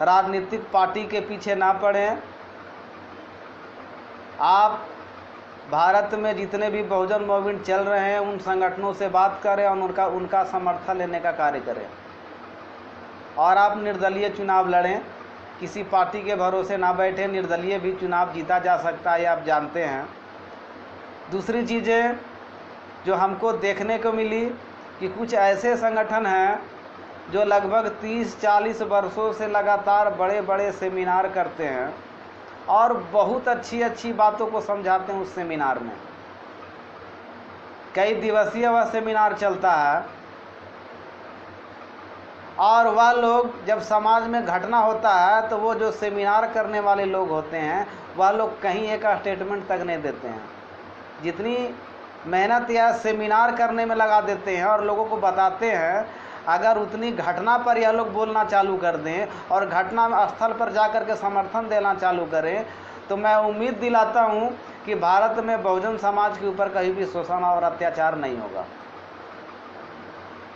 राजनीतिक पार्टी के पीछे ना पड़ें। आप भारत में जितने भी बहुजन मूवमेंट चल रहे हैं उन संगठनों से बात करें और उनका समर्थन लेने का कार्य करें, और आप निर्दलीय चुनाव लड़ें। किसी पार्टी के भरोसे ना बैठे, निर्दलीय भी चुनाव जीता जा सकता है, ये आप जानते हैं। दूसरी चीज़ें जो हमको देखने को मिली कि कुछ ऐसे संगठन हैं जो लगभग 30-40 वर्षों से लगातार बड़े बड़े सेमिनार करते हैं और बहुत अच्छी अच्छी बातों को समझाते हैं। उस सेमिनार में कई दिवसीय वह सेमिनार चलता है, और वह लोग जब समाज में घटना होता है तो वो जो सेमिनार करने वाले लोग होते हैं वह लोग कहीं एक स्टेटमेंट तक नहीं देते हैं। जितनी मेहनत या सेमिनार करने में लगा देते हैं और लोगों को बताते हैं, अगर उतनी घटना पर यह लोग बोलना चालू कर दें और घटना स्थल पर जाकर के समर्थन देना चालू करें, तो मैं उम्मीद दिलाता हूं कि भारत में बहुजन समाज के ऊपर कहीं भी शोषण और अत्याचार नहीं होगा।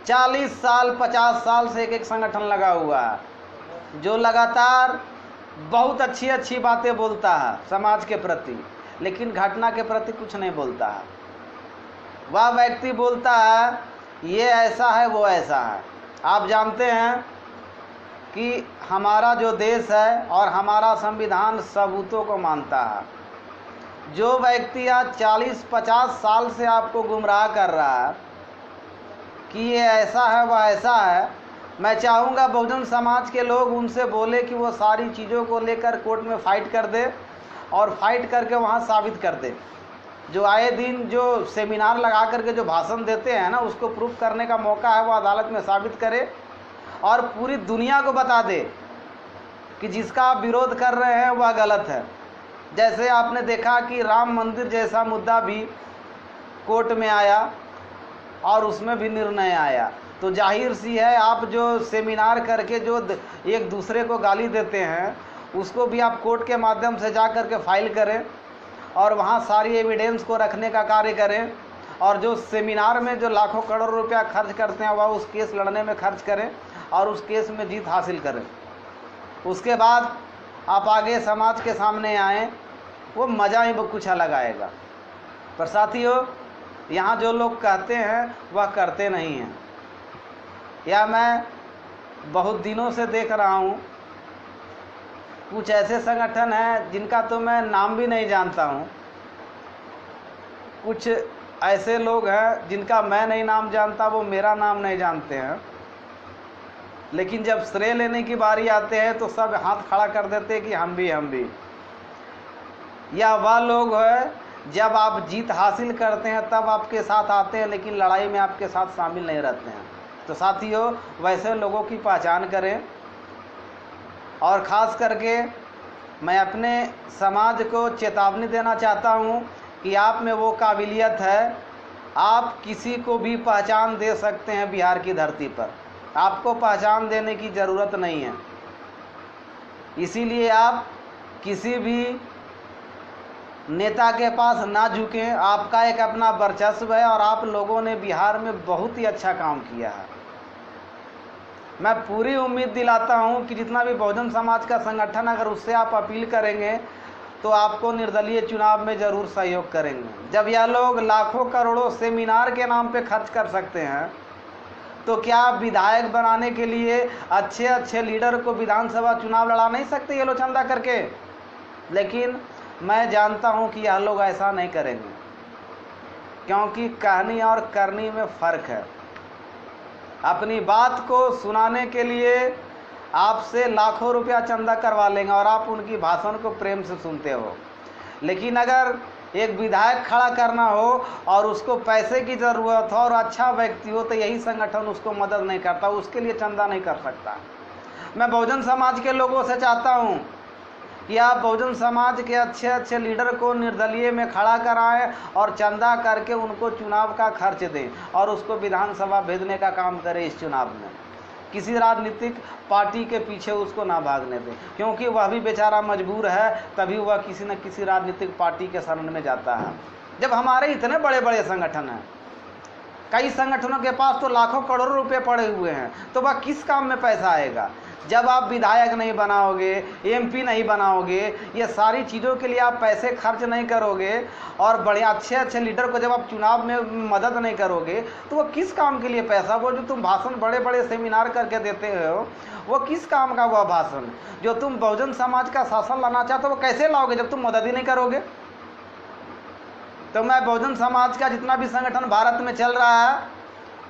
40 साल 50 साल से एक संगठन लगा हुआ है जो लगातार बहुत अच्छी अच्छी बातें बोलता है समाज के प्रति, लेकिन घटना के प्रति कुछ नहीं बोलता है। वह व्यक्ति बोलता है ये ऐसा है वो ऐसा है। आप जानते हैं कि हमारा जो देश है और हमारा संविधान सबूतों को मानता है। जो व्यक्ति आज 40-50 साल से आपको गुमराह कर रहा है कि ये ऐसा है वह ऐसा है, मैं चाहूँगा बहुजन समाज के लोग उनसे बोले कि वो सारी चीज़ों को लेकर कोर्ट में फ़ाइट कर दे और फाइट करके वहाँ साबित कर दे। जो आए दिन जो सेमिनार लगा करके जो भाषण देते हैं ना, उसको प्रूफ करने का मौका है, वो अदालत में साबित करे और पूरी दुनिया को बता दे कि जिसका आप विरोध कर रहे हैं वह गलत है। जैसे आपने देखा कि राम मंदिर जैसा मुद्दा भी कोर्ट में आया और उसमें भी निर्णय आया, तो जाहिर सी है आप जो सेमिनार करके जो एक दूसरे को गाली देते हैं उसको भी आप कोर्ट के माध्यम से जा कर के फाइल करें और वहाँ सारी एविडेंस को रखने का कार्य करें, और जो सेमिनार में जो लाखों करोड़ रुपया खर्च करते हैं वह उस केस लड़ने में खर्च करें और उस केस में जीत हासिल करें। उसके बाद आप आगे समाज के सामने आएँ, वो मज़ा ही कुछ अलग आएगा। पर साथियों, यहाँ जो लोग कहते हैं वह करते नहीं हैं। या मैं बहुत दिनों से देख रहा हूँ कुछ ऐसे संगठन हैं जिनका तो मैं नाम भी नहीं जानता हूँ, कुछ ऐसे लोग हैं जिनका मैं नहीं नाम जानता, वो मेरा नाम नहीं जानते हैं, लेकिन जब श्रेय लेने की बारी आते हैं तो सब हाथ खड़ा कर देते हैं कि हम भी। या वह लोग है जब आप जीत हासिल करते हैं तब आपके साथ आते हैं, लेकिन लड़ाई में आपके साथ शामिल नहीं रहते हैं। तो साथियों, वैसे लोगों की पहचान करें, और ख़ास करके मैं अपने समाज को चेतावनी देना चाहता हूं कि आप में वो काबिलियत है, आप किसी को भी पहचान दे सकते हैं। बिहार की धरती पर आपको पहचान देने की ज़रूरत नहीं है, इसीलिए आप किसी भी नेता के पास ना झुकें। आपका एक अपना वर्चस्व है और आप लोगों ने बिहार में बहुत ही अच्छा काम किया है। मैं पूरी उम्मीद दिलाता हूं कि जितना भी बहुजन समाज का संगठन, अगर उससे आप अपील करेंगे तो आपको निर्दलीय चुनाव में ज़रूर सहयोग करेंगे। जब यह लोग लाखों करोड़ों सेमिनार के नाम पे खर्च कर सकते हैं, तो क्या विधायक बनाने के लिए अच्छे अच्छे लीडर को विधानसभा चुनाव लड़ा नहीं सकते ये लोग चंदा करके? लेकिन मैं जानता हूं कि यह लोग ऐसा नहीं करेंगे, क्योंकि कहनी और करनी में फ़र्क है। अपनी बात को सुनाने के लिए आपसे लाखों रुपया चंदा करवा लेंगे और आप उनकी भाषण को प्रेम से सुनते हो, लेकिन अगर एक विधायक खड़ा करना हो और उसको पैसे की ज़रूरत हो और अच्छा व्यक्ति हो, तो यही संगठन उसको मदद नहीं करता, उसके लिए चंदा नहीं कर सकता। मैं बहुजन समाज के लोगों से चाहता हूँ कि आप बहुजन समाज के अच्छे अच्छे लीडर को निर्दलीय में खड़ा कराएं और चंदा करके उनको चुनाव का खर्च दें और उसको विधानसभा भेजने का काम करें। इस चुनाव में किसी राजनीतिक पार्टी के पीछे उसको ना भागने दें, क्योंकि वह भी बेचारा मजबूर है, तभी वह किसी न किसी राजनीतिक पार्टी के शरण में जाता है। जब हमारे इतने बड़े बड़े संगठन हैं, कई संगठनों के पास तो लाखों करोड़ों रुपए पड़े हुए हैं, तो वह किस काम में पैसा आएगा? जब आप विधायक नहीं बनाओगे, एमपी नहीं बनाओगे, ये सारी चीज़ों के लिए आप पैसे खर्च नहीं करोगे और बड़े अच्छे अच्छे लीडर को जब आप चुनाव में मदद नहीं करोगे तो वो किस काम के लिए पैसा? वो जो तुम भाषण बड़े बड़े सेमिनार करके देते हो वो किस काम का हुआ भाषण? जो तुम बहुजन समाज का शासन लाना चाहते हो वो कैसे लाओगे जब तुम मदद ही नहीं करोगे? तो मैं बहुजन समाज का जितना भी संगठन भारत में चल रहा है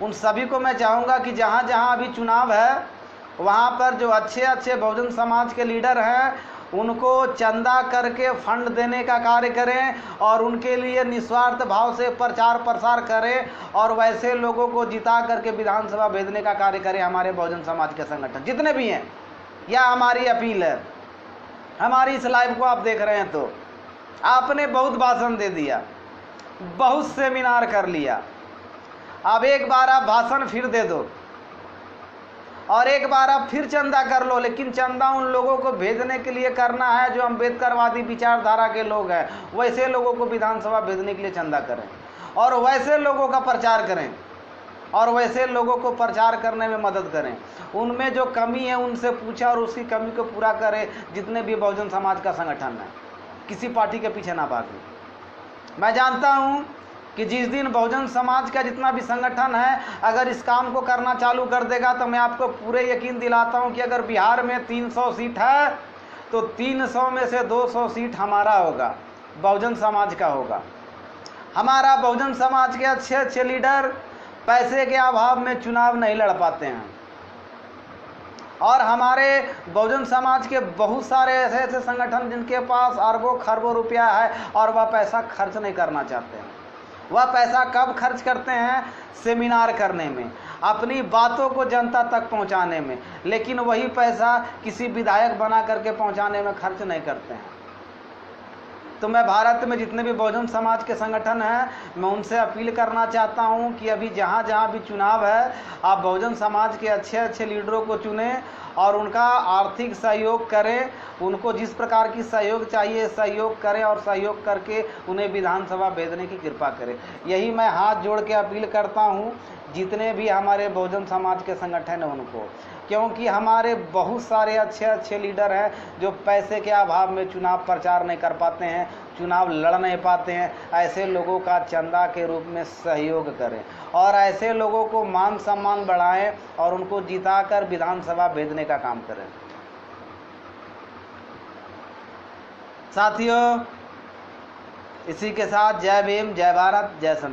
उन सभी को मैं चाहूँगा कि जहाँ जहाँ अभी चुनाव है वहाँ पर जो अच्छे अच्छे बहुजन समाज के लीडर हैं उनको चंदा करके फंड देने का कार्य करें और उनके लिए निस्वार्थ भाव से प्रचार प्रसार करें और वैसे लोगों को जिता करके विधानसभा भेजने का कार्य करें हमारे बहुजन समाज के संगठन जितने भी हैं। यह हमारी अपील है। हमारी इस लाइव को आप देख रहे हैं तो आपने बहुत भाषण दे दिया, बहुत सेमिनार कर लिया, अब एक बार आप भाषण फिर दे दो और एक बार आप फिर चंदा कर लो, लेकिन चंदा उन लोगों को भेजने के लिए करना है जो अम्बेडकरवादी विचारधारा के लोग हैं। वैसे लोगों को विधानसभा भेजने के लिए चंदा करें और वैसे लोगों का प्रचार करें और वैसे लोगों को प्रचार करने में मदद करें। उनमें जो कमी है उनसे पूछा और उसकी कमी को पूरा करें। जितने भी बहुजन समाज का संगठन है किसी पार्टी के पीछे ना भागें। मैं जानता हूँ कि जिस दिन बहुजन समाज का जितना भी संगठन है अगर इस काम को करना चालू कर देगा तो मैं आपको पूरे यकीन दिलाता हूं कि अगर बिहार में 300 सीट है तो 300 में से 200 सीट हमारा होगा, बहुजन समाज का होगा। हमारा बहुजन समाज के अच्छे अच्छे लीडर पैसे के अभाव में चुनाव नहीं लड़ पाते हैं और हमारे बहुजन समाज के बहुत सारे ऐसे ऐसे संगठन जिनके पास अरबों खरबों रुपया है और वह पैसा खर्च नहीं करना चाहते हैं। वह पैसा कब खर्च करते हैं? सेमिनार करने में, अपनी बातों को जनता तक पहुंचाने में, लेकिन वही पैसा किसी विधायक बना करके पहुंचाने में खर्च नहीं करते हैं। तो मैं भारत में जितने भी बहुजन समाज के संगठन हैं मैं उनसे अपील करना चाहता हूं कि अभी जहां जहां भी चुनाव है आप बहुजन समाज के अच्छे अच्छे लीडरों को चुनें और उनका आर्थिक सहयोग करें। उनको जिस प्रकार की सहयोग चाहिए सहयोग करें और सहयोग करके उन्हें विधानसभा भेजने की कृपा करें। यही मैं हाथ जोड़ के अपील करता हूं जितने भी हमारे बहुजन समाज के संगठन हैं उनको, क्योंकि हमारे बहुत सारे अच्छे अच्छे लीडर हैं जो पैसे के अभाव में चुनाव प्रचार नहीं कर पाते हैं, चुनाव लड़ नहीं पाते हैं। ऐसे लोगों का चंदा के रूप में सहयोग करें और ऐसे लोगों को मान सम्मान बढ़ाएं और उनको जिताकर विधानसभा भेजने का काम करें। साथियों, इसी के साथ जय भीम, जय भारत, जय संविधान।